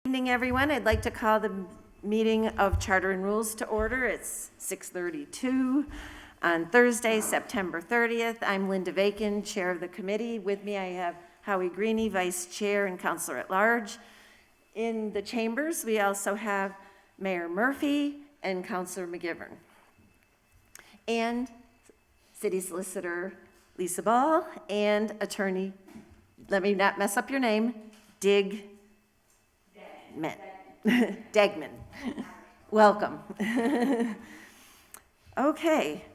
Good evening, everyone. I'd like to call the meeting of Charter and Rules to order. It's 6:32 on Thursday, September 30th. I'm Linda Vacan, Chair of the committee. With me, I have Howie Greeny, Vice Chair and Counselor at Large. In the chambers, we also have Mayor Murphy and Counselor McGivern. And City Solicitor Lisa Ball and Attorney, let me not mess up your name, Degman. Welcome. Okay,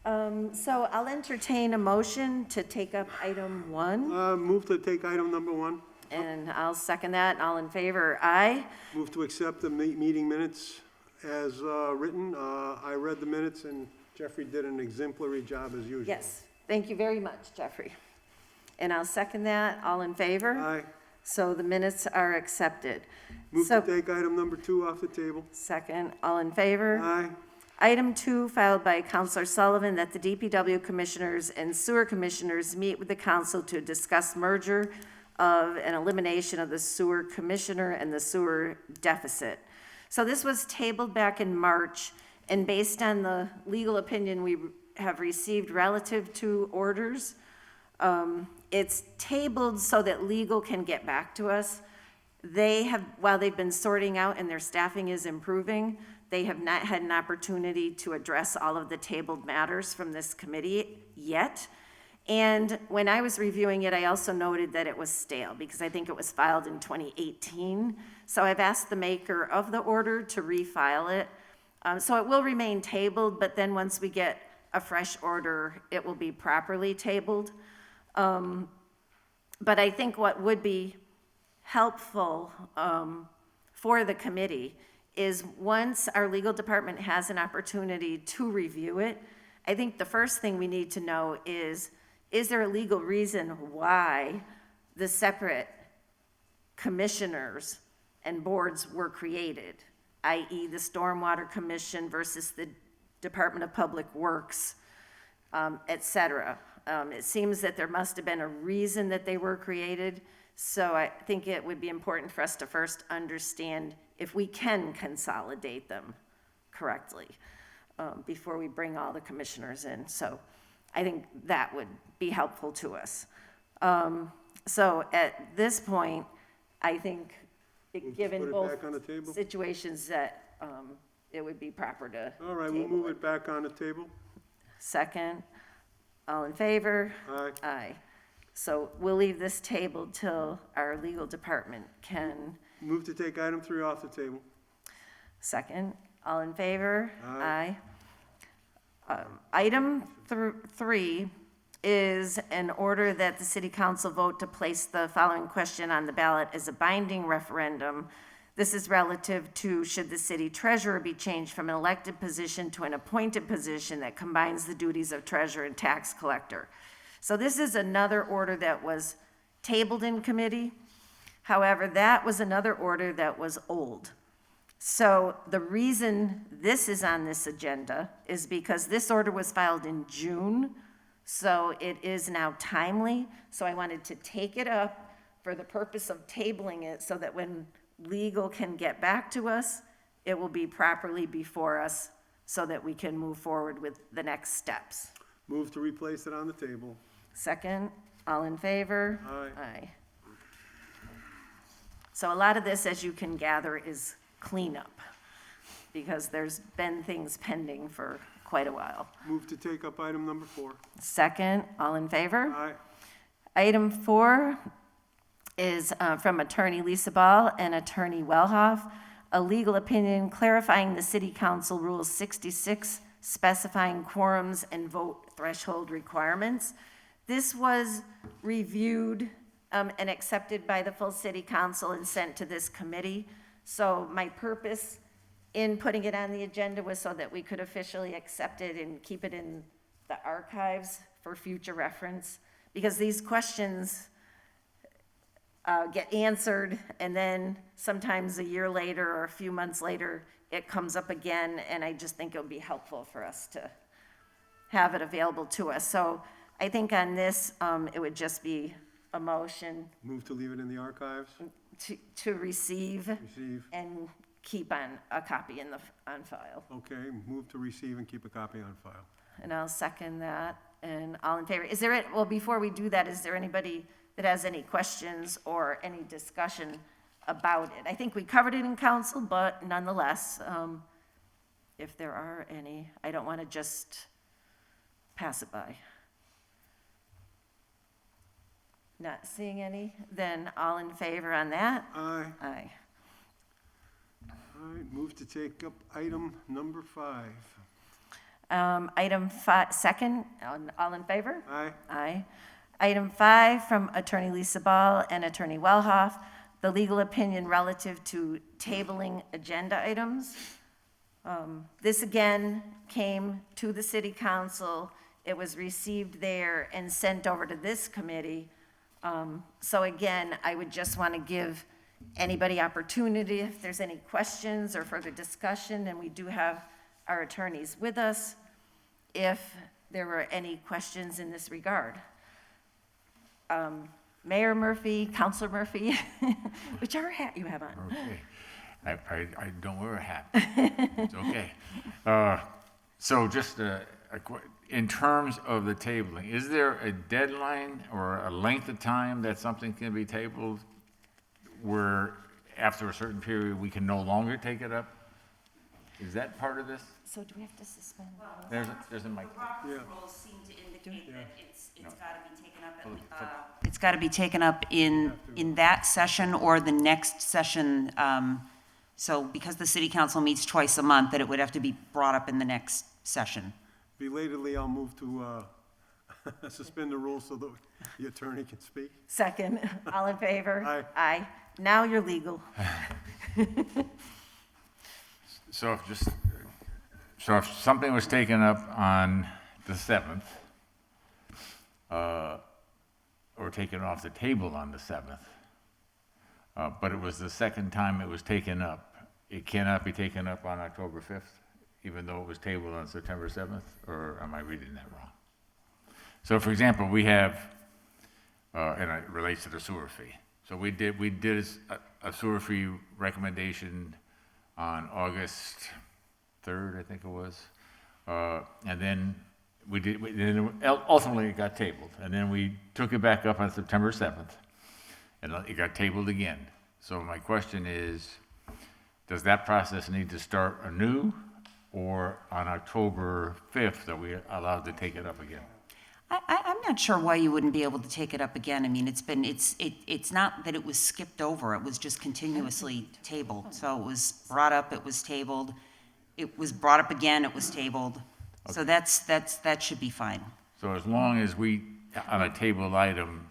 so I'll entertain a motion to take up item 1. Move to take item number 1. And I'll second that. All in favor, aye. Move to accept the meeting minutes as written. I read the minutes and Jeffrey did an exemplary job as usual. Yes, thank you very much, Jeffrey. And I'll second that. All in favor? Aye. So the minutes are accepted. Move to take item number 2 off the table. Second, all in favor? Aye. Item 2, filed by Counselor Sullivan, that the DPW Commissioners and Sewer Commissioners meet with the Council to discuss merger of an elimination of the Sewer Commissioner and the sewer deficit. So this was tabled back in March, and based on the legal opinion we have received relative to orders, it's tabled so that legal can get back to us. They have, while they've been sorting out and their staffing is improving, they have not had an opportunity to address all of the tabled matters from this committee yet. And when I was reviewing it, I also noted that it was stale because I think it was filed in 2018. So I've asked the maker of the order to refile it. So it will remain tabled, but then once we get a fresh order, it will be properly tabled. But I think what would be helpful for the committee is once our legal department has an opportunity to review it, I think the first thing we need to know is there a legal reason why the separate commissioners and boards were created, i.e. the Stormwater Commission versus the Department of Public Works, et cetera. It seems that there must have been a reason that they were created, so I think it would be important for us to first understand if we can consolidate them correctly before we bring all the commissioners in. So I think that would be helpful to us. So at this point, I think, given both situations, that it would be proper to All right, we'll move it back on the table. Second. All in favor? Aye. Aye. So we'll leave this table till our legal department can. Move to take item 3 off the table. Second. All in favor? Aye. Item 3 is an order that the city council vote to place the following question on the ballot as a binding referendum. This is relative to should the city treasurer be changed from an elected position to an appointed position that combines the duties of treasurer and tax collector. So this is another order that was tabled in committee. However, that was another order that was old. So the reason this is on this agenda is because this order was filed in June, so it is now timely. So I wanted to take it up for the purpose of tabling it so that when legal can get back to us, it will be properly before us so that we can move forward with the next steps. Move to replace it on the table. Second, all in favor? Aye. Aye. So a lot of this, as you can gather, is cleanup because there's been things pending for quite a while. Move to take up item number 4. Second, all in favor? Aye. Item 4 is from Attorney Lisa Ball and Attorney Wellhoff, a legal opinion clarifying the City Council Rule 66, specifying quorums and vote threshold requirements. This was reviewed and accepted by the full City Council and sent to this committee. So my purpose in putting it on the agenda was so that we could officially accept it and keep it in the archives for future reference, because these questions get answered, and then sometimes a year later or a few months later, it comes up again, and I just think it would be helpful for us to have it available to us. So I think on this, it would just be a motion Move to leave it in the archives. to receive Receive, and keep on a copy on file. okay, move to receive and keep a copy on file. And I'll second that, and all in favor. Well, before we do that, is there anybody that has any questions or any discussion about it? I think we covered it in council, but nonetheless, if there are any, I don't want to just pass it by. Not seeing any, then all in favor on that? Aye. Aye. All right, move to take up item number 5. Item second, all in favor? Aye. Aye. Item 5 from Attorney Lisa Ball and Attorney Wellhoff, the legal opinion relative to tabling agenda items. This again came to the city council. It was received there and sent over to this committee. So again, I would just want to give anybody opportunity if there's any questions or further discussion, and we do have our attorneys with us, if there were any questions in this regard. Mayor Murphy, Councilor Murphy, whichever hat you have on. Okay. I don't wear a hat. It's okay. So just in terms of the tabling, is there a deadline or a length of time that something can be tabled where after a certain period we can no longer take it up? Is that part of this? So do we have to suspend? There's a mic. Yeah. Robert's rules seem to indicate that it's No. got to be taken up Flip. it's got to be taken up in that session or the next session. So because the city council meets twice a month, that it would have to be brought up in the next session. Belatedly, I'll move to suspend the rules so that the attorney can speak. Second, all in favor? Aye. Aye. Now you're legal. So if something was taken up on the 7th, or taken off the table on the 7th, but it was the second time it was taken up, it cannot be taken up on October 5th, even though it was tabled on September 7th, or am I reading that wrong? So for example, we have, and it relates to the sewer fee. So we did a sewer fee recommendation on August 3rd, I think it was. And then ultimately it got tabled. And then we took it back up on September 7th, and it got tabled again. So my question is, does that process need to start anew, or on October 5th are we allowed to take it up again? I'm not sure why you wouldn't be able to take it up again. I mean, it's not that it was skipped over, it was just continuously tabled. So it was brought up, it was tabled, it was brought up again, it was tabled. So that should be fine. So as long as we, on a tabled item,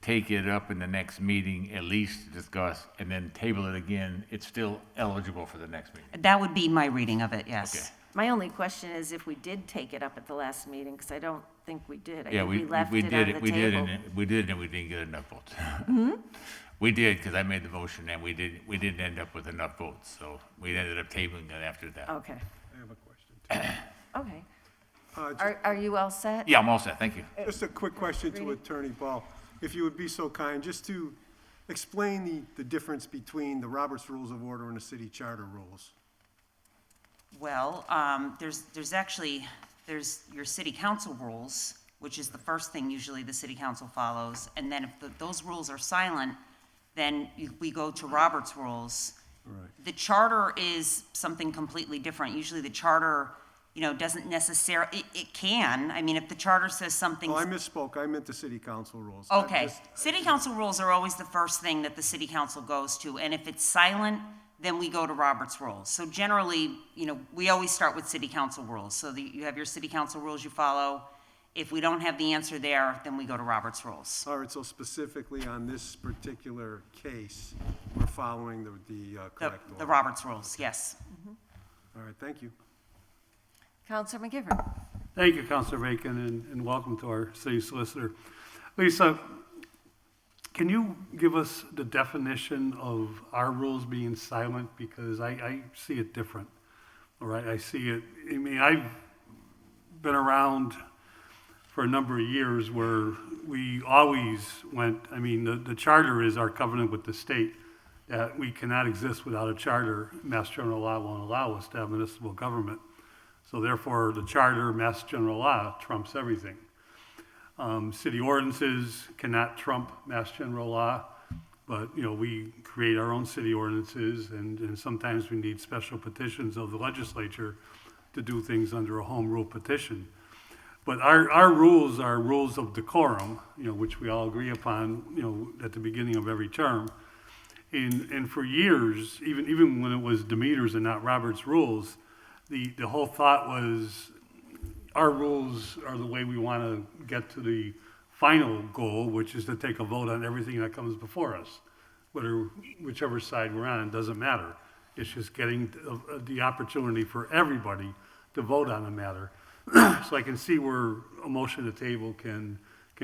take it up in the next meeting, at least discuss, and then table it again, it's still eligible for the next meeting? That would be my reading of it, yes. Okay. My only question is if we did take it up at the last meeting, because I don't think we did. I Yeah, think we left did it on it, the we did, table. and we didn't get enough votes. Hmm? We did, because I made the motion, and we didn't end up with enough votes, so we ended up tabling it after that. Okay, I have a question, too. okay. Are you all set? Yeah, I'm all set, thank you. Just a quick question to Attorney Ball. If you would be so kind, just to explain the difference between the Robert's Rules of Order and the city charter rules. Well, there's your city council rules, which is the first thing usually the city council follows. And then if those rules are silent, then we go to Robert's rules. Right. The charter is something completely different. Usually the charter, doesn't necessarily, it can. I mean, if the charter says something. Oh, I misspoke. I meant the city council rules. I Okay, just- city council rules are always the first thing that the city council goes to, and if it's silent, then we go to Robert's rules. So generally, we always start with city council rules. So you have your city council rules you follow. If we don't have the answer there, then we go to Robert's rules. All right, so specifically on this particular case, we're following the correct order. The Robert's rules, yes. All right, thank you. Counselor McGivern? Thank you, Councilor Bacon, and welcome to our city solicitor. Lisa, can you give us the definition of our rules being silent? Because I see it different, all right? I see it, I've been around for a number of years where we always went, the charter is our covenant with the state, that we cannot exist without a charter. Mass general law won't allow us to have municipal government. So therefore, the charter, Mass general law trumps everything. City ordinances cannot trump Mass general law, but, you know, we create our own city ordinances, and sometimes we need special petitions of the legislature to do things under a home rule petition. But our rules are rules of decorum, you know, which we all agree upon, you know, at the beginning of every term. And for years, even when it was Demeter's and not Robert's rules, the whole thought was our rules are the way we want to get to the final goal, which is to take a vote on everything that comes before us. Whichever side we're on, it doesn't matter. It's just getting the opportunity for everybody to vote on a matter. So I can see where a motion to table can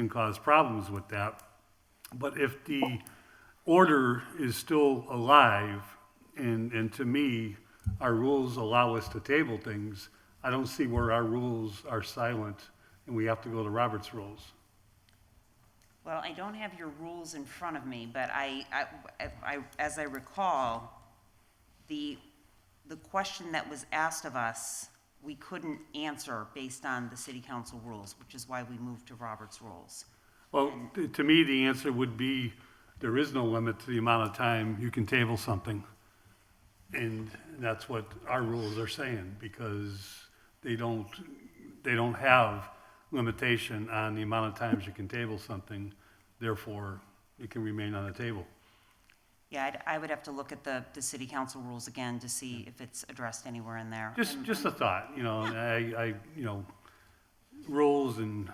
cause problems with that. But if the order is still alive, and to me, our rules allow us to table things, I don't see where our rules are silent and we have to go to Robert's rules. Well, I don't have your rules in front of me, but as I recall, the question that was asked of us, we couldn't answer based on the city council rules, which is why we moved to Robert's rules. Well, to me, the answer would be there is no limit to the amount of time you can table something. And that's what our rules are saying, because they don't have limitation on the amount of times you can table something, therefore it can remain on the table. Yeah, I would have to look at the city council rules again to see if it's addressed anywhere in there. Just a thought, you know, and I you know, rules and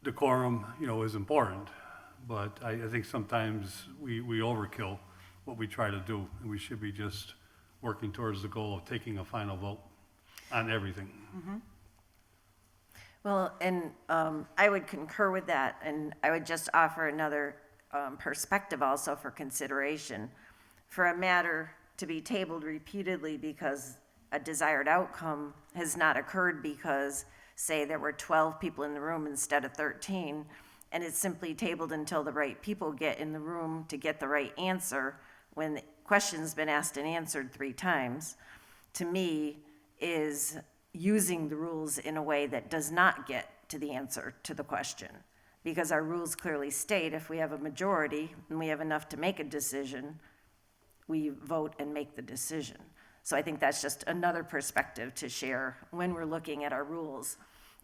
decorum, you know, is important, but I think sometimes we overkill what we try to do, and we should be just working towards the goal of taking a final vote on everything. Well, and I would concur with that, and I would just offer another perspective also for consideration. For a matter to be tabled repeatedly because a desired outcome has not occurred because, say, there were 12 people in the room instead of 13, and it's simply tabled until the right people get in the room to get the right answer when the question's been asked and answered 3 times, to me, is using the rules in a way that does not get to the answer to the question. Because our rules clearly state if we have a majority and we have enough to make a decision, we vote and make the decision. So I think that's just another perspective to share when we're looking at our rules.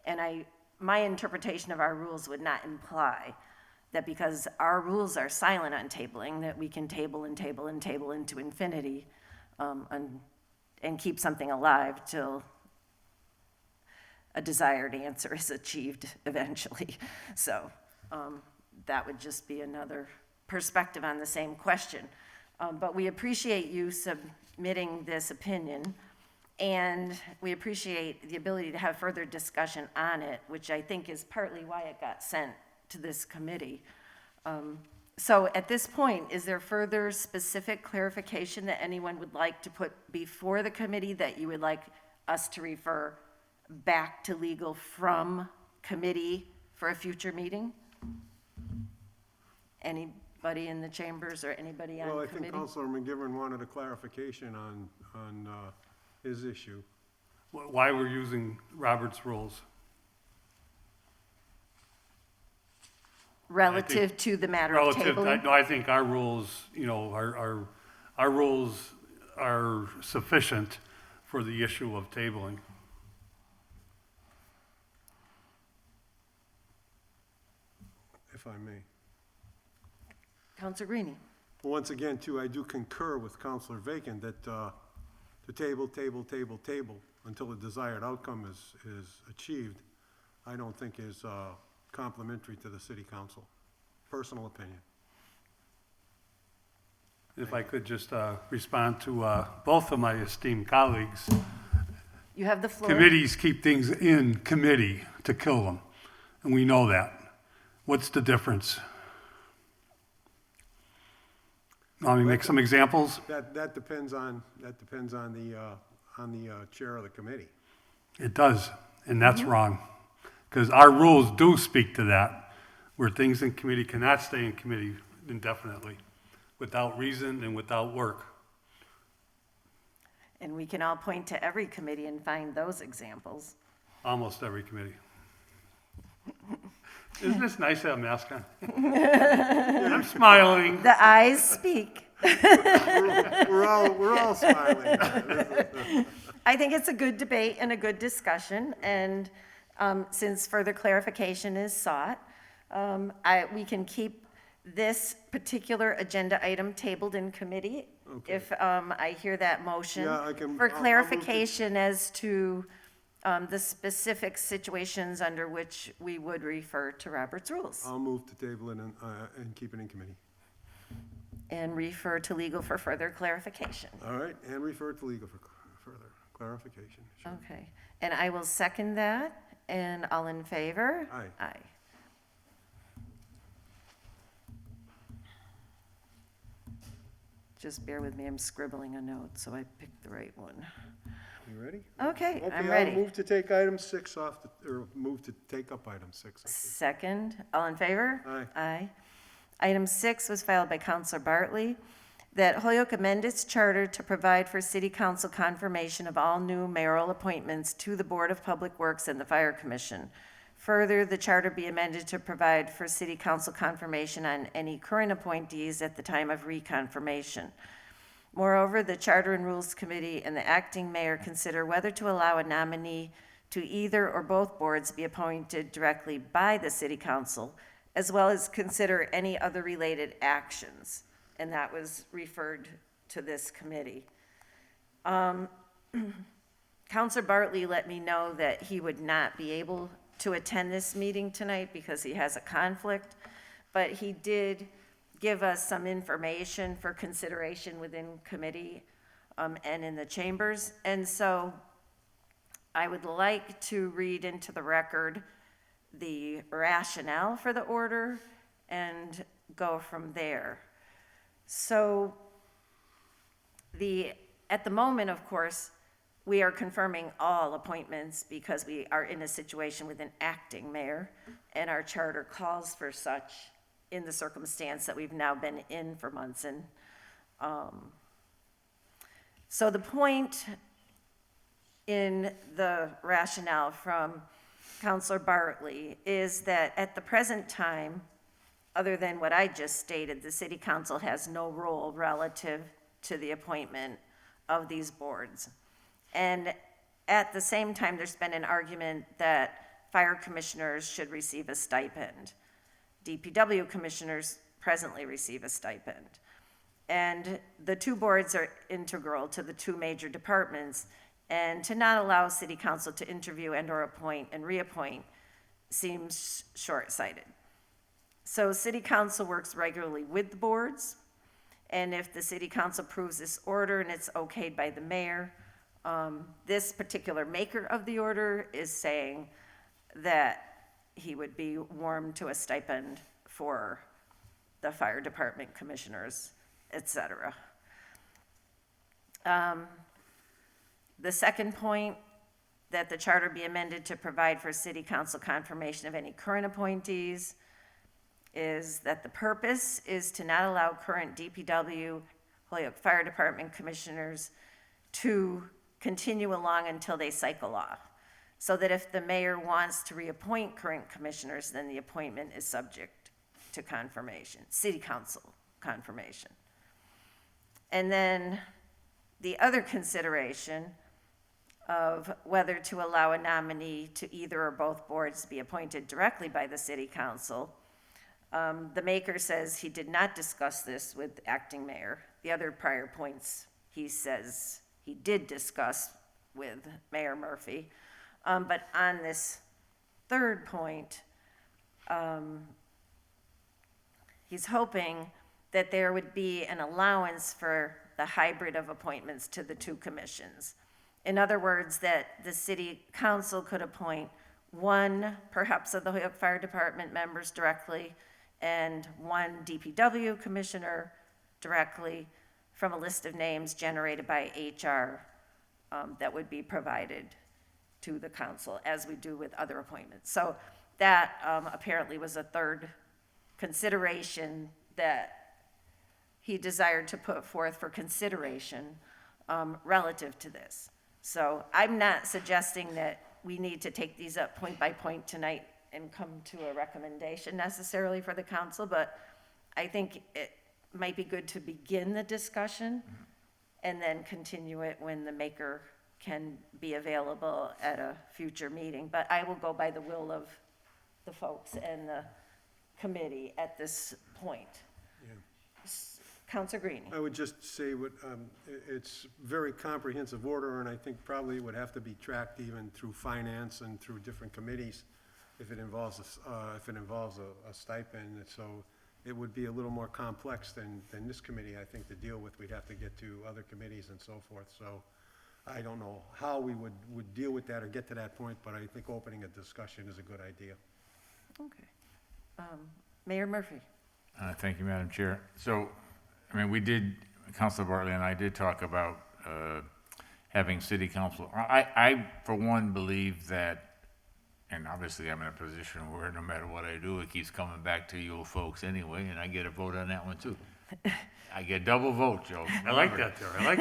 And my interpretation of our rules would not imply that because our rules are silent on tabling, that we can table and table and table into infinity and keep something alive till a desired answer is achieved eventually. So that would just be another perspective on the same question. But we appreciate you submitting this opinion, and we appreciate the ability to have further discussion on it, which I think is partly why it got sent to this committee. So at this point, is there further specific clarification that anyone would like to put before the committee that you would like us to refer back to legal from committee for a future meeting? Anybody in the chambers or anybody on Well, I committee? think Councilor McGivern wanted a clarification on his issue. Why we're using Robert's rules. Relative to the matter of tabling? No, I think our rules, you know, our rules are sufficient for the issue of tabling. If I may. Counselor Greenie? Well, once again, too, I do concur with Councilor Bacon that the table until the desired outcome is achieved, I don't think is complimentary to the city council. Personal opinion. If I could just respond to both of my esteemed colleagues. You have the floor. Committees keep things in committee to kill them, and we know that. What's the difference? Want me to make some examples? That depends on the chair of the committee. It does, and that's wrong, because our rules do speak to that, where things in committee cannot stay in committee indefinitely. without reason and without work. And we can all point to every committee and find those examples. Almost every committee. Isn't this nice to have a mask on? I'm smiling. The eyes speak. We're all smiling. I think it's a good debate and a good discussion, and since further clarification is sought, we can keep this particular agenda item tabled in committee. Okay. If I hear that motion. Yeah, I can- For I'll move clarification as to the specific situations under which we would refer to Robert's rules. I'll move to table it and keep it in committee. And refer to legal for further clarification. All right, and refer to legal for further clarification. Sure. Okay, and I will second that, and all in favor? Aye. Aye. Just bear with me, I'm scribbling a note, so I picked the right one. You ready? Okay, I'm Okay, ready. I'll move to take item 6 off, or move to take up item 6. I think. Second, all in favor? Aye. Aye. Item 6 was filed by Counselor Bartley, that Holyoke amend its charter to provide for city council confirmation of all new mayoral appointments to the Board of Public Works and the Fire Commission. Further, the charter be amended to provide for city council confirmation on any current appointees at the time of reconfirmation. Moreover, the Charter and Rules Committee and the acting mayor consider whether to allow a nominee to either or both boards be appointed directly by the city council, as well as consider any other related actions. And that was referred to this committee. Counselor Bartley let me know that he would not be able to attend this meeting tonight because he has a conflict, but he did give us some information for consideration within committee and in the chambers. And so I would like to read into the record the rationale for the order and go from there. So at the moment, of course, we are confirming all appointments because we are in a situation with an acting mayor, and our charter calls for such in the circumstance that we've now been in for months. And so the point in the rationale from Counselor Bartley is that at the present time, other than what I just stated, the city council has no role relative to the appointment of these boards. And at the same time, there's been an argument that fire commissioners should receive a stipend. DPW commissioners presently receive a stipend. And the two boards are integral to the two major departments, and to not allow city council to interview and/or appoint and reappoint seems short-sighted. So city council works regularly with the boards, and if the city council approves this order and it's okayed by the mayor, this particular maker of the order is saying that he would be warm to a stipend for the fire department commissioners, et cetera. The second point, that the charter be amended to provide for city council confirmation of any current appointees, is that the purpose is to not allow current DPW, Holyoke Fire Department commissioners to continue along until they cycle off. So that if the mayor wants to reappoint current commissioners, then the appointment is subject to confirmation, city council confirmation. And then the other consideration of whether to allow a nominee to either or both boards be appointed directly by the city council. The maker says he did not discuss this with the acting mayor. The other prior points he says he did discuss with Mayor Murphy. But on this third point, he's hoping that there would be an allowance for the hybrid of appointments to the two commissions. In other words, that the city council could appoint one, perhaps of the Holyoke Fire Department members directly, and one DPW commissioner directly from a list of names generated by HR that would be provided to the council, as we do with other appointments. So that apparently was a third consideration that he desired to put forth for consideration relative to this. So I'm not suggesting that we need to take these up point by point tonight and come to a recommendation necessarily for the council, but I think it might be good to begin the discussion and then continue it when the maker can be available at a future meeting. But I will go by the will of the folks and the committee at this point. Counselor Greenie. I would just say it's very comprehensive order, and I think probably would have to be tracked even through finance and through different committees if it involves a stipend. And so it would be a little more complex than this committee, I think, to deal with. We'd have to get to other committees and so forth. So I don't know how we would deal with that or get to that point, but I think opening a discussion is a good idea. Okay. Mayor Murphy. Thank you, Madam Chair. So, I mean, Councilor Bartley and I did talk about having city council. I, for one, believe that, and obviously I'm in a position where no matter what I do, it keeps coming back to you folks anyway, and I get a vote on that one too. I get double vote, Joe. I like that, Joe. I like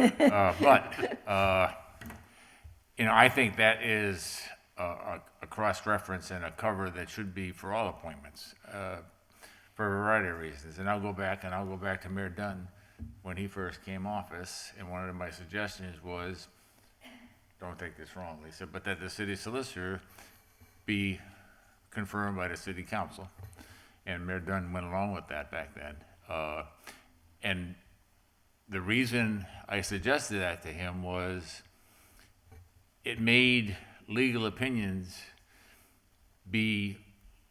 it. I think that is a cross-reference and a cover that should be for all appointments. For a variety of reasons. And I'll go back to Mayor Dunn when he first came office, and one of my suggestions was, don't take this wrong, Lisa, but that the city solicitor be confirmed by the city council. And Mayor Dunn went along with that back then. And the reason I suggested that to him was it made legal opinions be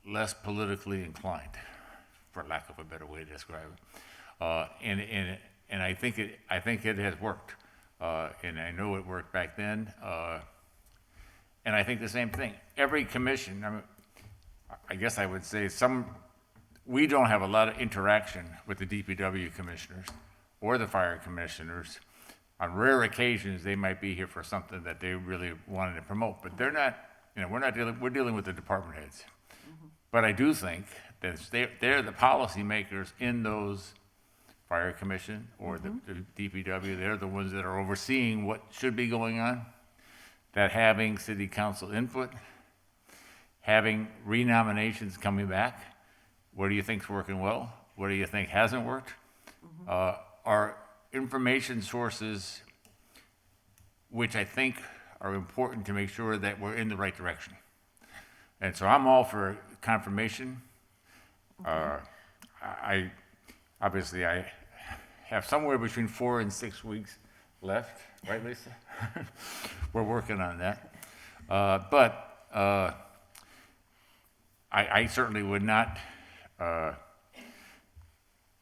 less politically inclined, for lack of a better way to describe it. And I think it has worked. And I know it worked back then. And I think the same thing. Every commission, I guess I would say we don't have a lot of interaction with the DPW commissioners or the fire commissioners. On rare occasions, they might be here for something that they really wanted to promote, but they're not, we're dealing with the department heads. But I do think that they're the policymakers in those fire commission or the DPW. They're the ones that are overseeing what should be going on. That having city council input, having renominations coming back, what do you think's working well? What do you think hasn't worked? Are information sources which I think are important to make sure that we're in the right direction. And so I'm all for confirmation. I have somewhere between 4 and 6 weeks left, right, Lisa? We're working on that. But I certainly would not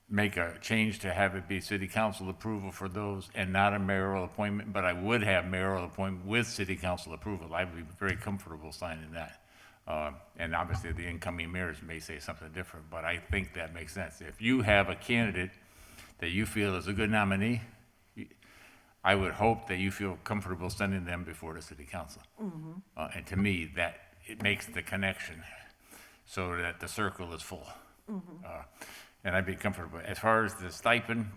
make a change to have it be city council approval for those and not a mayoral appointment, but I would have mayoral appointment with city council approval. I would be very comfortable signing that. And obviously the incoming mayors may say something different, but I think that makes sense. If you have a candidate that you feel is a good nominee, I would hope that you feel comfortable sending them before the city council. And to me, that it makes the connection so that the circle is full. And I'd be comfortable. As far as the stipend,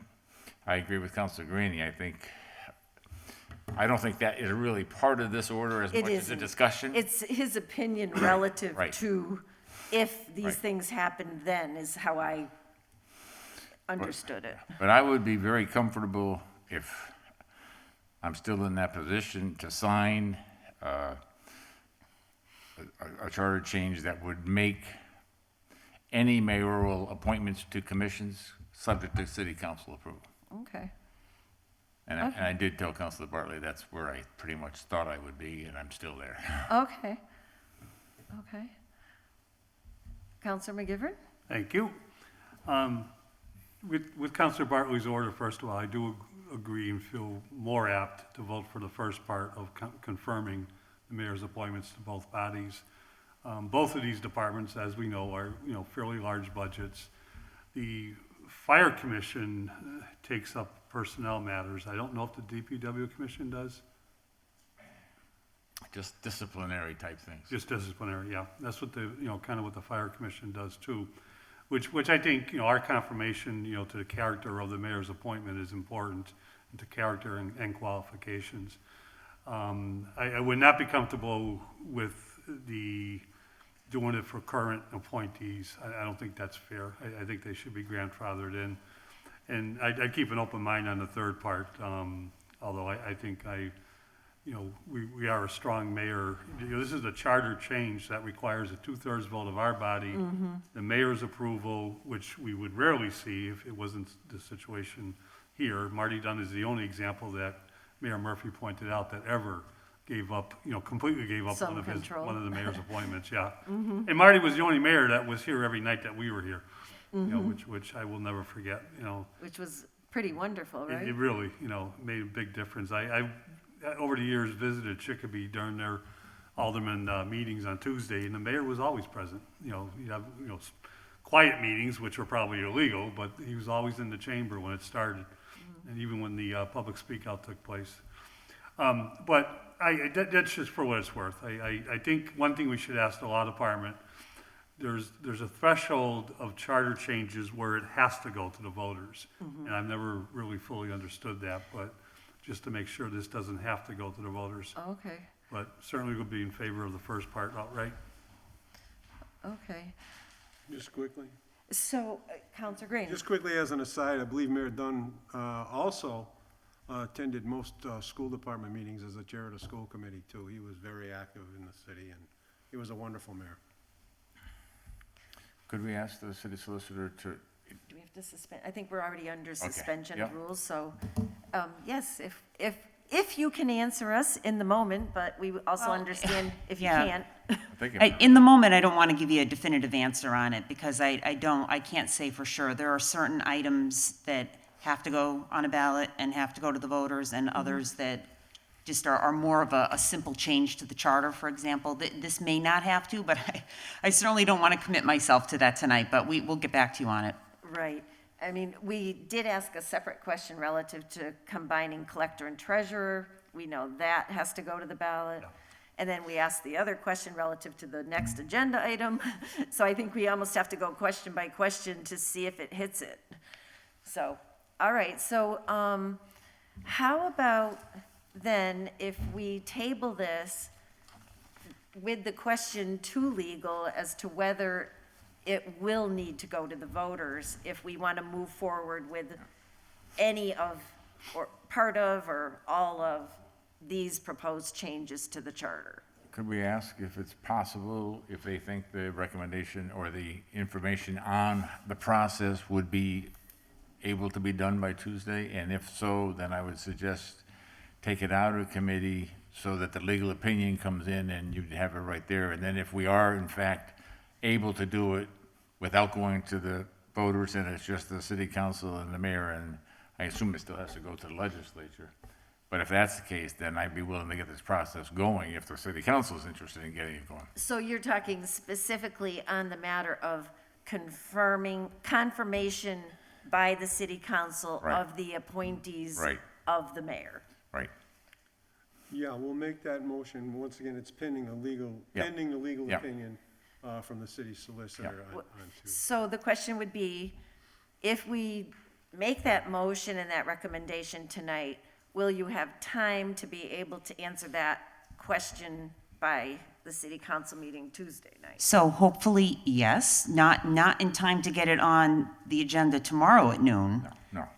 I agree with Councilor Greenie. I don't think that is really part of this order as much as a discussion. It's his opinion relative Right. to if these Right. things happened then, is how I understood it. But I would be very comfortable if I'm still in that position to sign a charter change that would make any mayoral appointments to commissions subject to city council approval. Okay. And I did tell Councilor Bartley that's where I pretty much thought I would be, and I'm still there. Okay. Counselor McGivern? Thank you. With Councilor Bartley's order, first of all, I do agree and feel more apt to vote for the first part of confirming the mayor's appointments to both bodies. Both of these departments, as we know, are fairly large budgets. The fire commission takes up personnel matters. I don't know if the DPW commission does. Just disciplinary type things. Just disciplinary, yeah. That's what kind of what the fire commission does too. which I think, you know, our confirmation, you know, to the character of the mayor's appointment is important, and to character and qualifications. I would not be comfortable with doing it for current appointees. I don't think that's fair. I think they should be grandfathered in. And I'd keep an open mind on the third part, although I think you know, we are a strong mayor. You know, this is a charter change that requires a 2/3 vote of our body, the mayor's approval, which we would rarely see if it wasn't the situation here. Marty Dunn is the only example that Mayor Murphy pointed out that ever gave up, you know, completely gave up Some control. one of the mayor's appointments, yeah. And Marty was the only mayor that was here every night that we were here, you know, which I will never forget, you know. Which was pretty wonderful, It right? really, you know, made a big difference. I over the years visited Chicopee during their alderman meetings on Tuesday, and the mayor was always present. You know, you'd have, you know, quiet meetings, which were probably illegal, but he was always in the chamber when it started, and even when the public speak out took place. But that's just for what it's worth. I think one thing we should ask the law department, there's a threshold of charter changes where it has to go to the voters. And I've never really fully understood that, but just to make sure this doesn't have to go to the voters. Okay, But certainly we'll be in favor of the first part outright. okay. Just quickly. So, Counselor Green, Just quickly as an aside, I believe Mayor Dunn also attended most school department meetings as the chair of the school committee too. He was very active in the city, and he was a wonderful mayor. Could we ask the city solicitor to, do we have to suspend? I think we're already under suspension yep. rules, so, yes, if you can answer us in the moment, but we also understand if you yeah. can't. I think In the moment, I don't want to give you a definitive answer on it, because I can't say for sure. There are certain items that have to go on a ballot and have to go to the voters, and others that just are more of a simple change to the charter, for example. This may not have to, but I certainly don't want to commit myself to that tonight, but we'll get back to you on it. Right. I mean, we did ask a separate question relative to combining collector and treasurer. We know that has to go to the ballot. And then we asked the other question relative to the next agenda item. So I think we almost have to go question by question to see if it hits it. So, all right, so how about then if we table this with the question to legal as to whether it will need to go to the voters if we want to move forward with any of, or part of, or all of these proposed changes to the charter. could we ask if it's possible, if they think the recommendation or the information on the process would be able to be done by Tuesday? And if so, then I would suggest take it out of committee so that the legal opinion comes in and you'd have it right there. And then if we are in fact able to do it without going to the voters and it's just the city council and the mayor, and I assume it still has to go to the legislature. But if that's the case, then I'd be willing to get this process going if the city council is interested in getting it going. So you're talking specifically on the matter of confirmation by the city council Right. of the appointees Right. of the mayor. Right. Yeah, we'll make that motion. Once again, it's pending the legal Yeah. Yeah. opinion from the city solicitor on Tuesday. So the question would be, if we make that motion and that recommendation tonight, will you have time to be able to answer that question by the city council meeting Tuesday night? So hopefully, yes, not in time to get it on the agenda tomorrow at noon. No.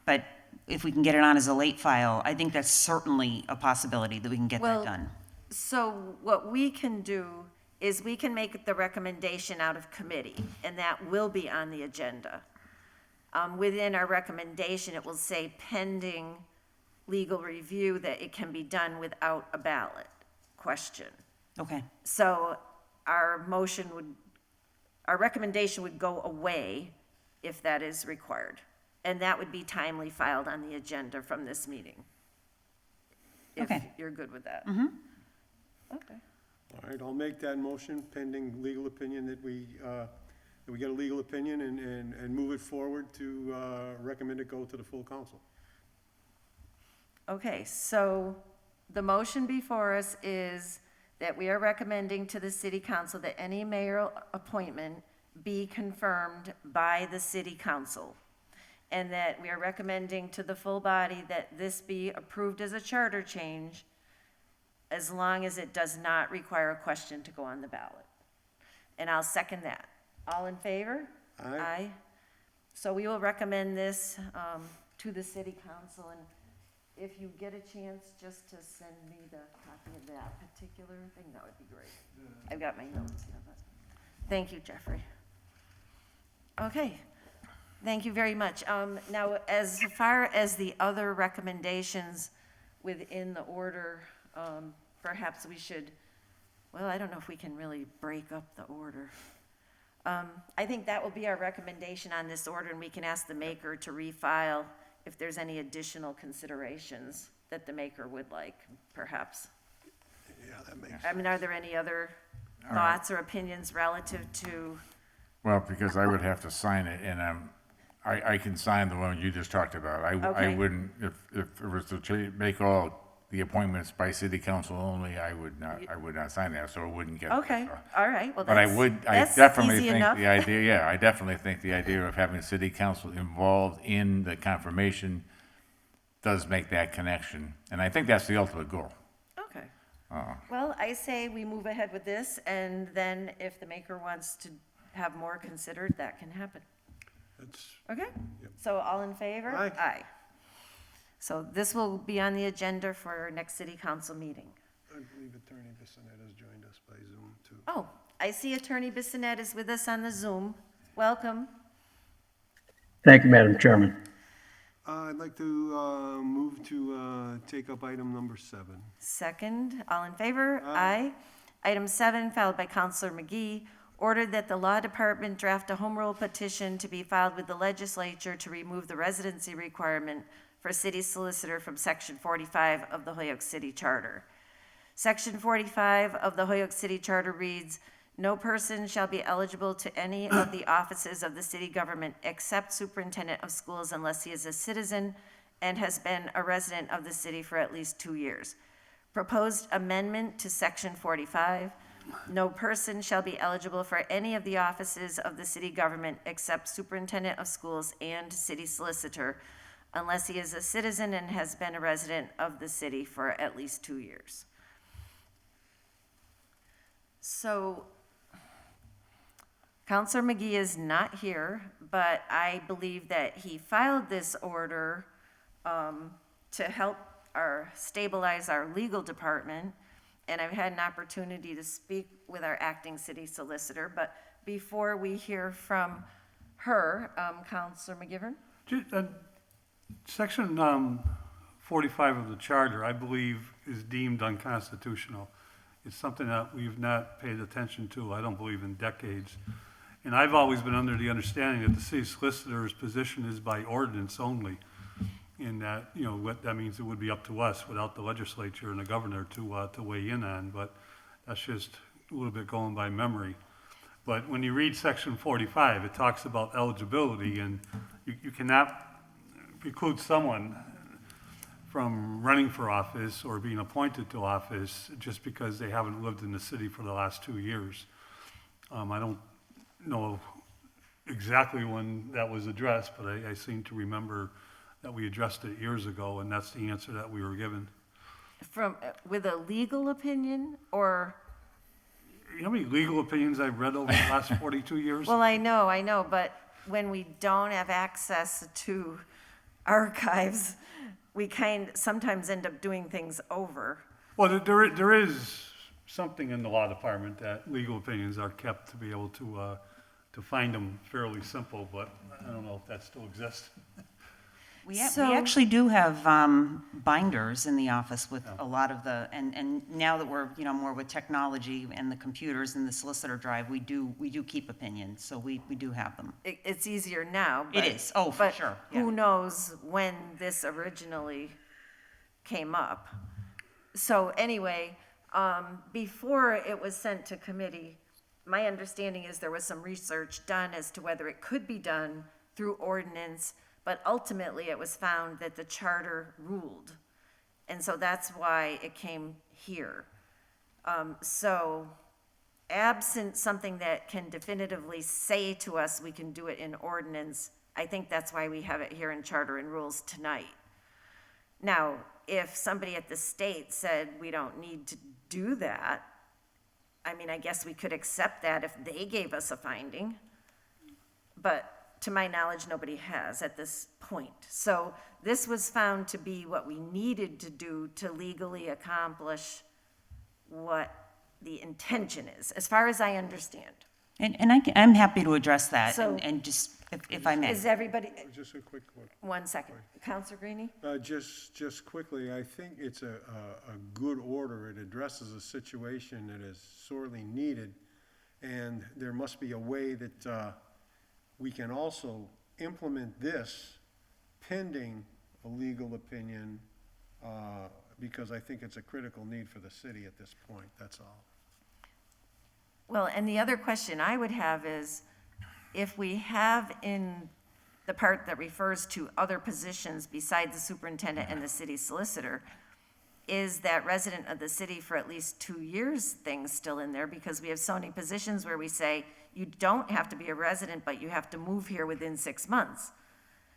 But if we can get it on as a late file, I think that's certainly a possibility that we can get that Well, done. So what we can do is we can make the recommendation out of committee, and that will be on the agenda. Within our recommendation, it will say pending legal review, that it can be done without a ballot question. Okay, So our recommendation would go away if that is required. And that would be timely filed on the agenda from this meeting. If Okay. you're good with that. Okay. All right, I'll make that motion pending legal opinion that we get a legal opinion and move it forward to recommend it go to the full council. Okay, so the motion before us is that we are recommending to the city council that any mayoral appointment be confirmed by the city council, and that we are recommending to the full body that this be approved as a charter change as long as it does not require a question to go on the ballot. And I'll second that. All in favor? Aye. So we will recommend this to the city council, and if you get a chance just to send me the copy of that particular thing, that would be great. I've got my notes here, but, thank you, Jeffrey. Okay, thank you very much. Now, as far as the other recommendations within the order, perhaps we should, well, I don't know if we can really break up the order. I think that will be our recommendation on this order, and we can ask the maker to refile if there's any additional considerations that the maker would like, perhaps. Yeah, that makes I mean, are there any other thoughts or opinions relative to, Well, because I would have to sign it, and I can sign the one you just talked about. I Okay. wouldn't, if it was to make all the appointments by city council only, I would not sign that, so it wouldn't get. okay, all right, well, But I that's definitely easy think enough. the idea, yeah, I definitely think the idea of having city council involved in the confirmation does make that connection, and I think that's the ultimate goal. Okay. Well, I say we move ahead with this, and then if the maker wants to have more considered, that can happen. It's, Okay? So all in favor? Aye. Aye. So this will be on the agenda for our next city council meeting. I believe Attorney Bissonette has joined us by Zoom, too. Oh, I see Attorney Bissonette is with us on the Zoom. Welcome. Thank you, Madam Chairman. I'd like to move to take up item number 7. Second, all in favor? Aye. Item 7, filed by Counselor McGee, ordered that the Law Department draft a home rule petition to be filed with the legislature to remove the residency requirement for city solicitor from Section 45 of the Holyoke City Charter. Section 45 of the Holyoke City Charter reads, "No person shall be eligible to any of the offices of the city government except superintendent of schools unless he is a citizen and has been a resident of the city for at least 2 years." Proposed amendment to Section 45, no person shall be eligible for any of the offices of the city government except superintendent of schools and city solicitor unless he is a citizen and has been a resident of the city for at least 2 years. So, Counselor McGee is not here, but I believe that he filed this order to help stabilize our legal department, and I've had an opportunity to speak with our acting city solicitor, but before we hear from her, Counselor McGivern? Section 45 of the charter, I believe, is deemed unconstitutional. It's something that we've not paid attention to, I don't believe, in decades. And I've always been under the understanding that the city solicitor's position is by ordinance only. And that, you know, what that means, it would be up to us without the legislature and the governor to weigh in on, but that's just a little bit going by memory. But when you read Section 45, it talks about eligibility, and you cannot preclude someone from running for office or being appointed to office just because they haven't lived in the city for the last 2 years. I don't know exactly when that was addressed, but I seem to remember that we addressed it years ago, and that's the answer that we were given. With a legal opinion, or? You know how many legal opinions I've read over the last 42 years? Well, I know, but when we don't have access to archives, we sometimes end up doing things over. Well, there is something in the law department that legal opinions are kept to be able to find them fairly simple, but I don't know if that still exists. We So- actually do have binders in the office with a lot of the, and now that we're, you know, more with technology and the computers and the solicitor drive, we do keep opinions, so we do have them. It's easier now. It but- is. Oh, for but sure, who yeah. knows when this originally came up? So anyway, before it was sent to committee, my understanding is there was some research done as to whether it could be done through ordinance, but ultimately it was found that the charter ruled. And so that's why it came here. So absent something that can definitively say to us we can do it in ordinance, I think that's why we have it here in charter and rules tonight. Now, if somebody at the state said we don't need to do that, I mean, I guess we could accept that if they gave us a finding. But to my knowledge, nobody has at this point. So this was found to be what we needed to do to legally accomplish what the intention is, as far as I understand. And I'm happy to address that, So- and just, if I may. Is everybody, Just a quick one. 1 second. Counselor Greenie? Just quickly, I think it's a good order. It addresses a situation that is sorely needed, and there must be a way that we can also implement this pending a legal opinion, because I think it's a critical need for the city at this point, that's all. Well, and the other question I would have is, if we have in the part that refers to other positions besides the superintendent and the city solicitor, is that resident of the city for at least 2 years thing still in there? Because we have so many positions where we say, you don't have to be a resident, but you have to move here within 6 months.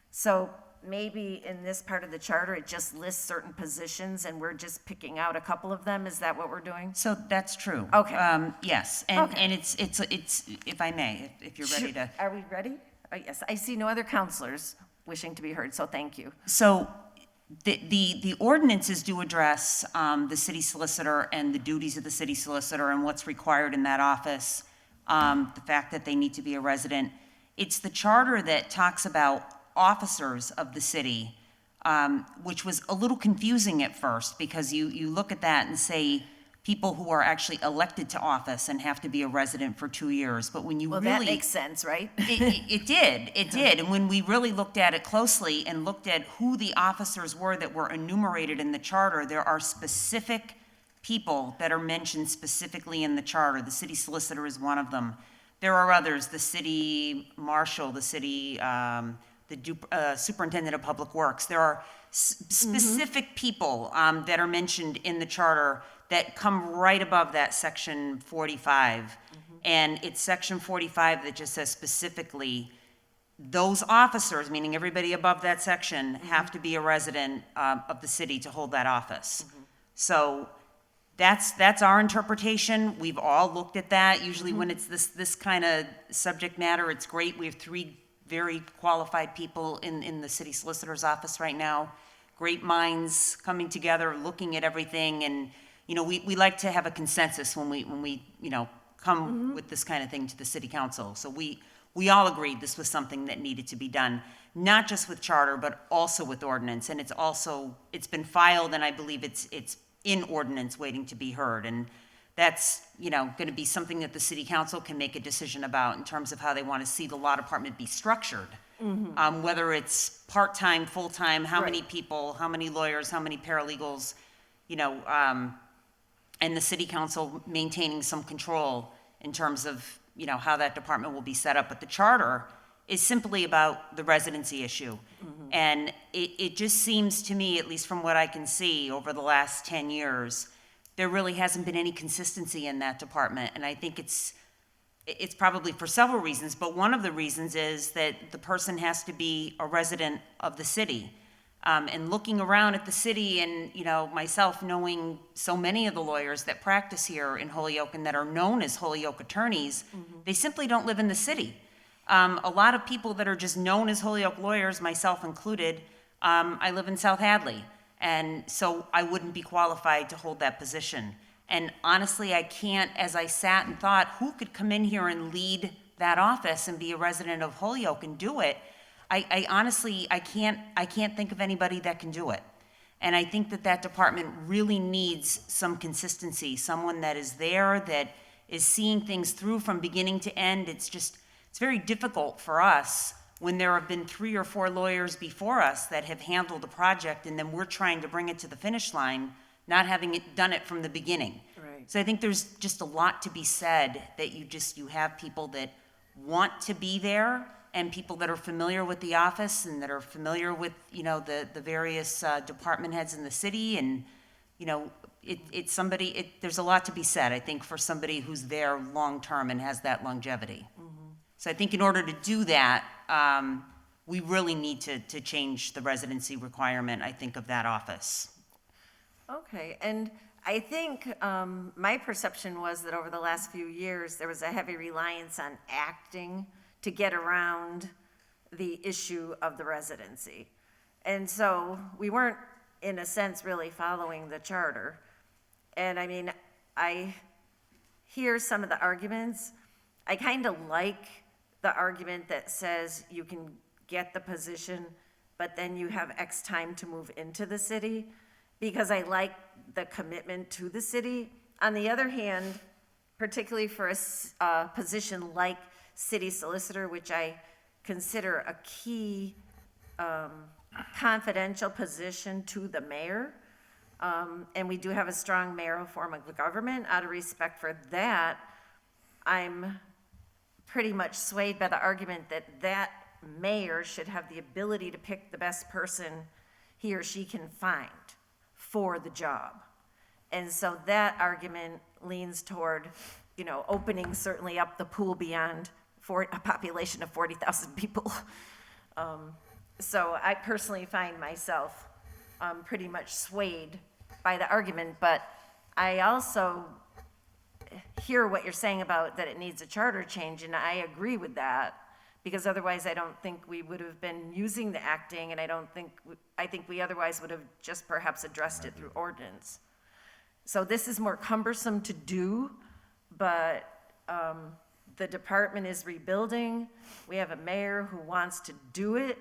So maybe in this part of the charter, it just lists certain positions and we're just picking out a couple of them? Is that what we're doing? So that's true. Okay. Yes, Okay. and it's, if I may, if you're ready to. Are we ready? Yes, I see no other counselors wishing to be heard, so thank you. So the ordinances do address the city solicitor and the duties of the city solicitor and what's required in that office, the fact that they need to be a resident. It's the charter that talks about officers of the city, which was a little confusing at first, because you look at that and say people who are actually elected to office and have to be a resident for 2 years. But when you Well, really. that makes sense, right? It did. And when we really looked at it closely and looked at who the officers were that were enumerated in the charter, there are specific people that are mentioned specifically in the charter. The city solicitor is one of them. There are others, the city marshal, the city, superintendent of public works. There are specific people that are mentioned in the charter that come right above that section 45. And it's section 45 that just says specifically, those officers, meaning everybody above that section, have to be a resident of the city to hold that office. So that's our interpretation. We've all looked at that. Usually when it's this kind of subject matter, it's great. We have 3 very qualified people in the city solicitor's office right now. Great minds coming together, looking at everything, and we like to have a consensus when we come with this kind of thing to the city council. So we all agreed this was something that needed to be done, not just with charter, but also with ordinance. And it's been filed, and I believe it's in ordinance waiting to be heard. And that's, going to be something that the city council can make a decision about in terms of how they want to see the law department be structured. Whether it's part-time, full-time, how many people, how many lawyers, how many paralegals, and the city council maintaining some control in terms of, how that department will be set up. But the charter is simply about the residency issue. And it just seems to me, at least from what I can see over the last 10 years, there really hasn't been any consistency in that department. And I think it's probably for several reasons, but one of the reasons is that the person has to be a resident of the city. And looking around at the city and, myself knowing so many of the lawyers that practice here in Holyoke and that are known as Holyoke attorneys, they simply don't live in the city. A lot of people that are just known as Holyoke lawyers, myself included, I live in South Hadley. And so I wouldn't be qualified to hold that position. And honestly, I can't, as I sat and thought, who could come in here and lead that office and be a resident of Holyoke and do it? I honestly, I can't think of anybody that can do it. And I think that department really needs some consistency, someone that is there, that is seeing things through from beginning to end. It's very difficult for us when there have been 3 or 4 lawyers before us that have handled the project, and then we're trying to bring it to the finish line, not having done it from the beginning. Right. So I think there's just a lot to be said that you have people that want to be there and people that are familiar with the office and that are familiar with, the various department heads in the city. And, it's somebody, there's a lot to be said, I think, for somebody who's there long-term and has that longevity. So I think in order to do that, we really need to change the residency requirement, I think, of that office. Okay, and I think my perception was that over the last few years, there was a heavy reliance on acting to get around the issue of the residency. And so we weren't, in a sense, really following the charter. And I mean, I hear some of the arguments. I kind of like the argument that says you can get the position, but then you have X time to move into the city, because I like the commitment to the city. On the other hand, particularly for a position like city solicitor, which I consider a key confidential position to the mayor, and we do have a strong mayoral form of government, out of respect for that, I'm pretty much swayed by the argument that that mayor should have the ability to pick the best person he or she can find for the job. And so that argument leans toward, opening certainly up the pool beyond a population of 40,000 people. So I personally find myself pretty much swayed by the argument, but I also hear what you're saying about that it needs a charter change, and I agree with that, because otherwise I don't think we would have been using the acting, and I think we otherwise would have just perhaps addressed it through ordinance. So this is more cumbersome to do, but the department is rebuilding. We have a mayor who wants to do it,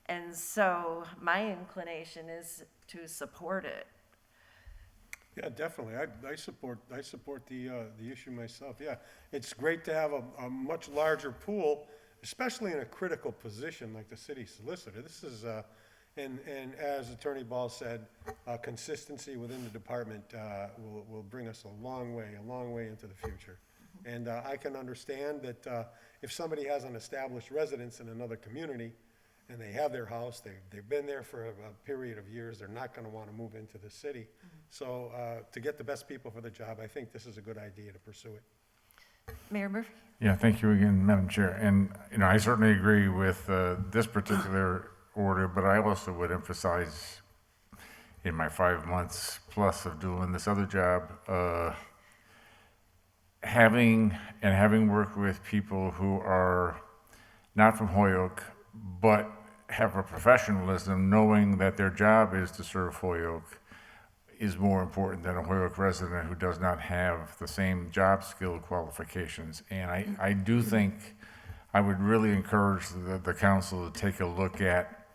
and so my inclination is to support it. Yeah, definitely. I support the issue myself. Yeah, it's great to have a much larger pool, especially in a critical position like the city solicitor. This is, and as Attorney Ball said, consistency within the department will bring us a long way into the future. And I can understand that if somebody has an established residence in another community, and they have their house, they've been there for a period of years, they're not gonna wanna move into the city. So to get the best people for the job, I think this is a good idea to pursue it. Mayor Murphy? Yeah, thank you again, Madam Chair. And, I certainly agree with this particular order, but I also would emphasize in my 5 months plus of doing this other job, having worked with people who are not from Holyoke, but have a professionalism, knowing that their job is to serve Holyoke, is more important than a Holyoke resident who does not have the same job skill qualifications. And I do think I would really encourage the council to take a look at,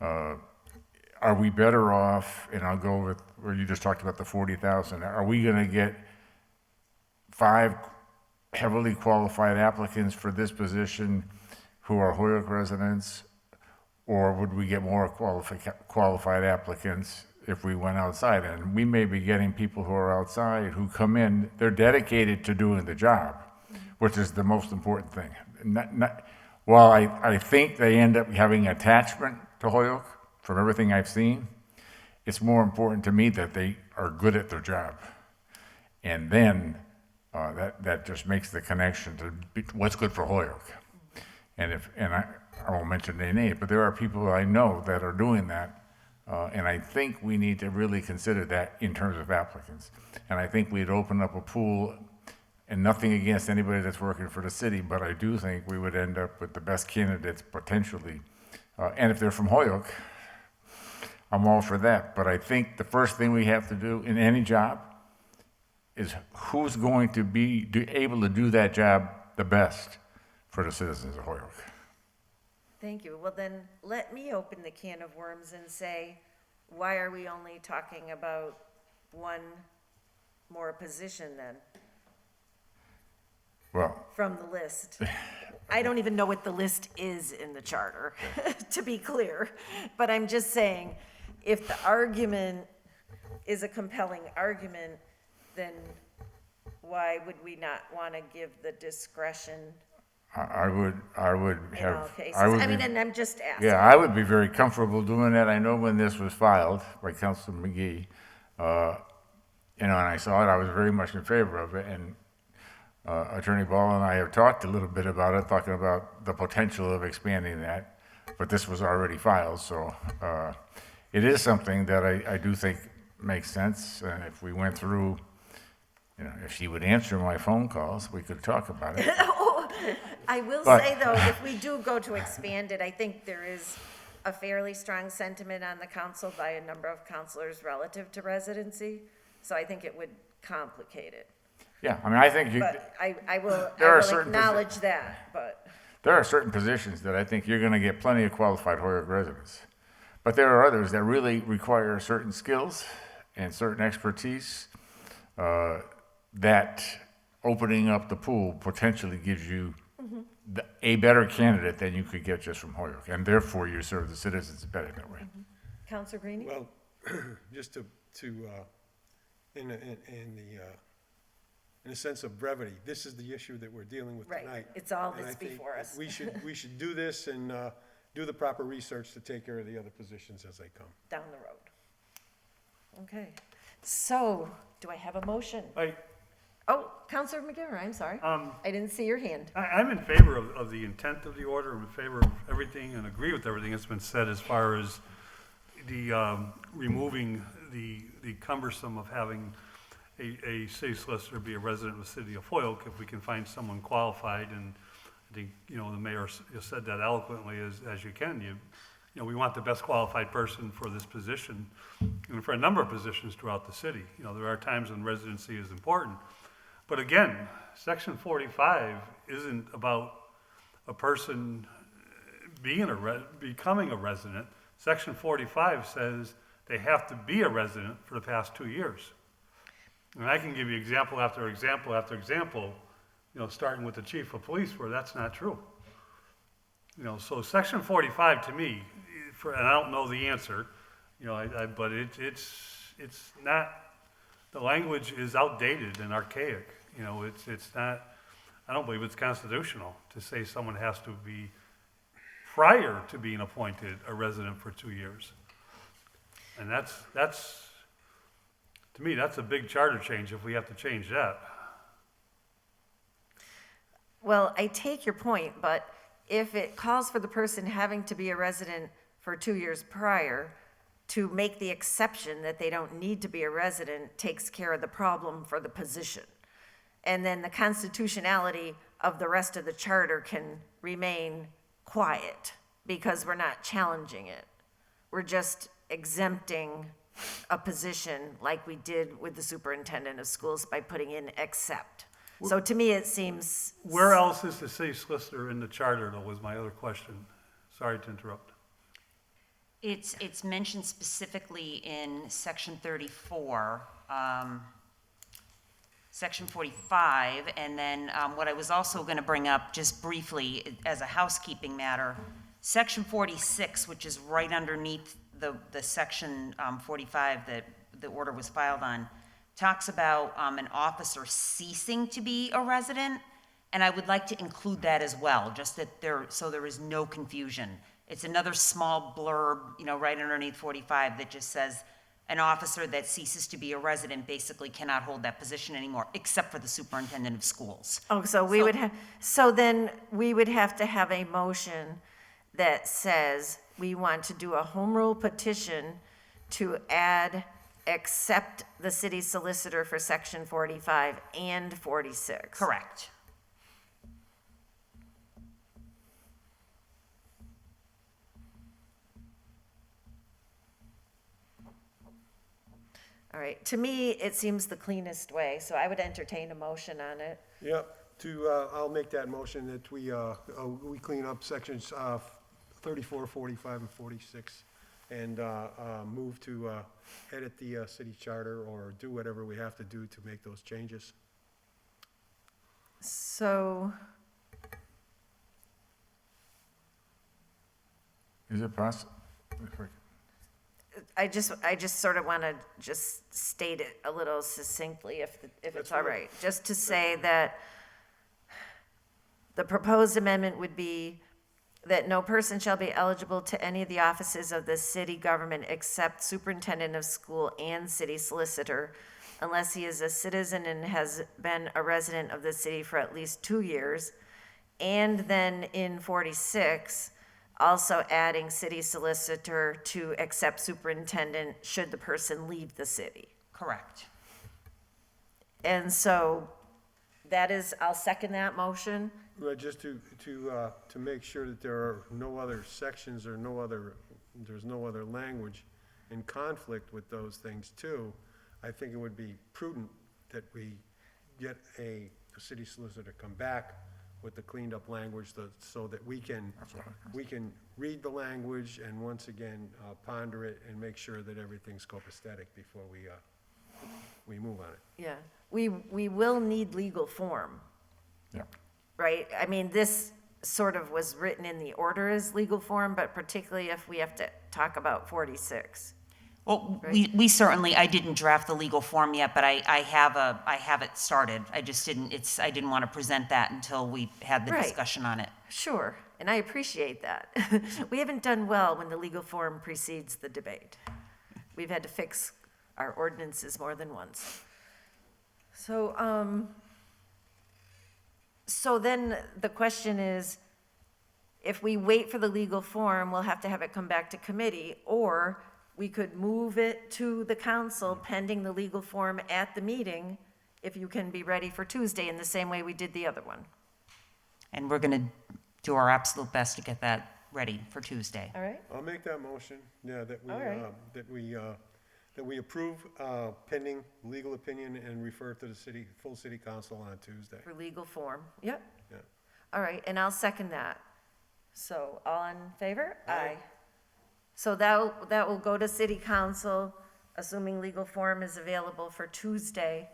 are we better off, and I'll go with where you just talked about the 40,000, are we gonna get 5 heavily qualified applicants for this position who are Holyoke residents, or would we get more qualified applicants if we went outside? And we may be getting people who are outside who come in, they're dedicated to doing the job, which is the most important thing. While I think they end up having attachment to Holyoke, from everything I've seen, it's more important to me that they are good at their job. And then that just makes the connection to what's good for Holyoke. And I won't mention their name, but there are people I know that are doing that, and I think we need to really consider that in terms of applicants. And I think we'd open up a pool, and nothing against anybody that's working for the city, but I do think we would end up with the best candidates potentially. And if they're from Holyoke, I'm all for that. But I think the first thing we have to do in any job is who's going to be able to do that job the best for the citizens of Holyoke. Thank you. Well, then, let me open the can of worms and say, why are we only talking about one more position then, Well, from the list? I don't even know what the list is in the charter, to be clear. But I'm just saying, if the argument is a compelling argument, then why would we not want to give the discretion I would in all have, cases? I would I mean, be, and I'm just asking. yeah, I would be very comfortable doing that. I know when this was filed by Councilor McGee, and I saw it, I was very much in favor of it, and Attorney Ball and I have talked a little bit about it, talking about the potential of expanding that, but this was already filed, so it is something that I do think makes sense, and if we went through, if she would answer my phone calls, we could talk about it. I will But- say, though, if we do go to expand it, I think there is a fairly strong sentiment on the council by a number of councilors relative to residency, so I think it would complicate it. Yeah, I mean, I think But I will There are I will certain acknowledge that, but, there are certain positions that I think you're gonna get plenty of qualified Holyoke residents. But there are others that really require certain skills and certain expertise, that opening up the pool potentially gives you a better candidate than you could get just from Holyoke, and therefore you serve the citizens better that way. Counselor Greenie? Well, just in a sense of brevity, this is the issue that we're dealing with Right, tonight. it's all And I that's think before us. We should do this and do the proper research to take care of the other positions as they come. Down the road. Okay, so, do I have a motion? Oh, Counselor McGivern, I'm sorry. I didn't see your hand. I'm in favor of the intent of the order, I'm in favor of everything and agree with everything that's been said as far as the, removing the cumbersome of having a city solicitor be a resident of the city of Holyoke if we can find someone qualified, and I think, the mayor said that eloquently as you can. We want the best qualified person for this position and for a number of positions throughout the city. There are times when residency is important. But again, Section 45 isn't about a person becoming a resident. Section 45 says they have to be a resident for the past 2 years. And I can give you example after example after example, starting with the chief of police, where that's not true. So Section 45 to me, and I don't know the answer, but it's not, the language is outdated and archaic. It's not, I don't believe it's constitutional to say someone has to be, prior to being appointed, a resident for 2 years. And that's, to me, that's a big charter change if we have to change that. Well, I take your point, but if it calls for the person having to be a resident for 2 years prior, to make the exception that they don't need to be a resident takes care of the problem for the position. And then the constitutionality of the rest of the charter can remain quiet because we're not challenging it. We're just exempting a position like we did with the superintendent of schools by putting in except. So to me, it seems. Where else is the city solicitor in the charter, though, was my other question. Sorry to interrupt. It's mentioned specifically in section 34, section 45, and then what I was also going to bring up just briefly as a housekeeping matter, section 46, which is right underneath the section 45 that the order was filed on, talks about an officer ceasing to be a resident, and I would like to include that as well, just that so there is no confusion. It's another small blurb, right underneath 45 that just says an officer that ceases to be a resident basically cannot hold that position anymore, except for the superintendent of schools. Oh, so then we would have to have a motion that says we want to do a home rule petition to add except the city solicitor for section 45 and 46. Correct. All right, to me, it seems the cleanest way, so I would entertain a motion on it. Yep, I'll make that motion that we clean up sections 34, 45, and 46, and move to edit the city charter or do whatever we have to do to make those changes. So, Is it possible? I just sort of want to just state it a little succinctly, if it's all right. Just to say that the proposed amendment would be that no person shall be eligible to any of the offices of the city government except superintendent of school and city solicitor unless he is a citizen and has been a resident of the city for at least 2 years. And then in 46, also adding city solicitor to accept superintendent should the person leave the city. Correct. And so that is, I'll second that motion. Well, just to make sure that there are no other sections or there's no other language in conflict with those things too, I think it would be prudent that we get a city solicitor to come back with the cleaned up language so that we can read the language and once again ponder it and make sure that everything's copacetic before we move on it. Yeah, we will need legal form, Yeah. right? I mean, this sort of was written in the order as legal form, but particularly if we have to talk about 46. Well, we certainly, I didn't draft the legal form yet, but I have it started. I just I didn't want to present that until we had the Right. discussion on it. Sure, and I appreciate that. We haven't done well when the legal form precedes the debate. We've had to fix our ordinances more than once. So, so then the question is, if we wait for the legal form, we'll have to have it come back to committee, or we could move it to the council pending the legal form at the meeting, if you can be ready for Tuesday in the same way we did the other one. And we're going to do our absolute best to get that ready for Tuesday. All right? I'll make that motion, yeah, that All right. we approve pending legal opinion and refer to the full city council on Tuesday. For legal form, yep. Yeah. All right, and I'll second that. So, all in favor? Aye. So that will go to city council, assuming legal form is available for Tuesday,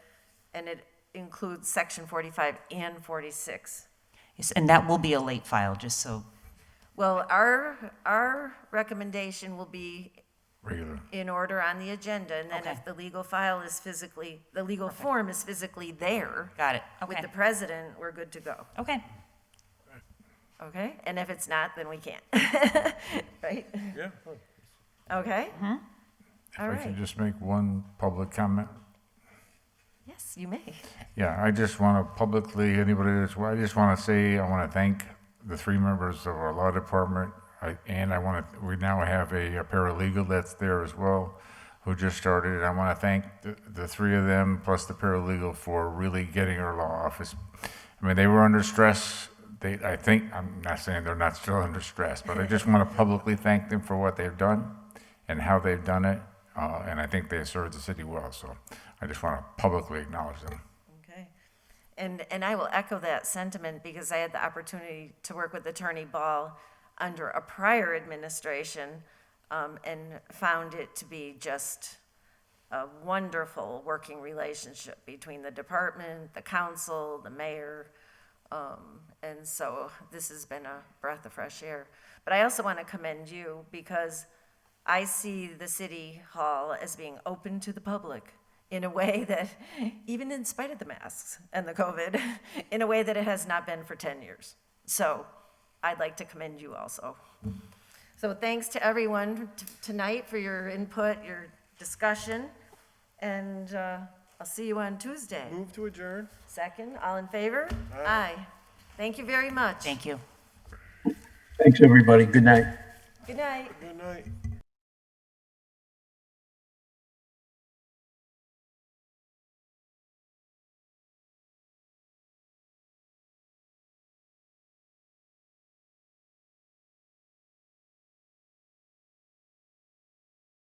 and it includes section 45 and 46. Yes, and that will be a late file, just so, Well, our recommendation will be Regular. in order on the agenda, and then Okay. if the legal form is physically there got it. with Okay. the president, we're good to go. Okay. Okay? And if it's not, then we can't. Right? Yeah. Okay? If All I right. could just make one public comment. Yes, you may. Yeah, I just want to publicly, I just want to say, I want to thank the 3 members of our law department. We now have a paralegal that's there as well, who just started. I want to thank the 3 of them, plus the paralegal, for really getting our law office. I mean, they were under stress. I'm not saying they're not still under stress, but I just want to publicly thank them for what they've done and how they've done it. And I think they served the city well, so I just want to publicly acknowledge them. Okay. And I will echo that sentiment because I had the opportunity to work with Attorney Ball under a prior administration and found it to be just a wonderful working relationship between the department, the council, the mayor. And so this has been a breath of fresh air. But I also want to commend you because I see the city hall as being open to the public in a way that, even in spite of the masks and the COVID, in a way that it has not been for 10 years. So I'd like to commend you also. So thanks to everyone tonight for your input, your discussion, and I'll see you on Tuesday. Move to adjourn? Second, all in favor? Aye. Thank you very much. Thank you. Thanks, everybody. Good night. Good night.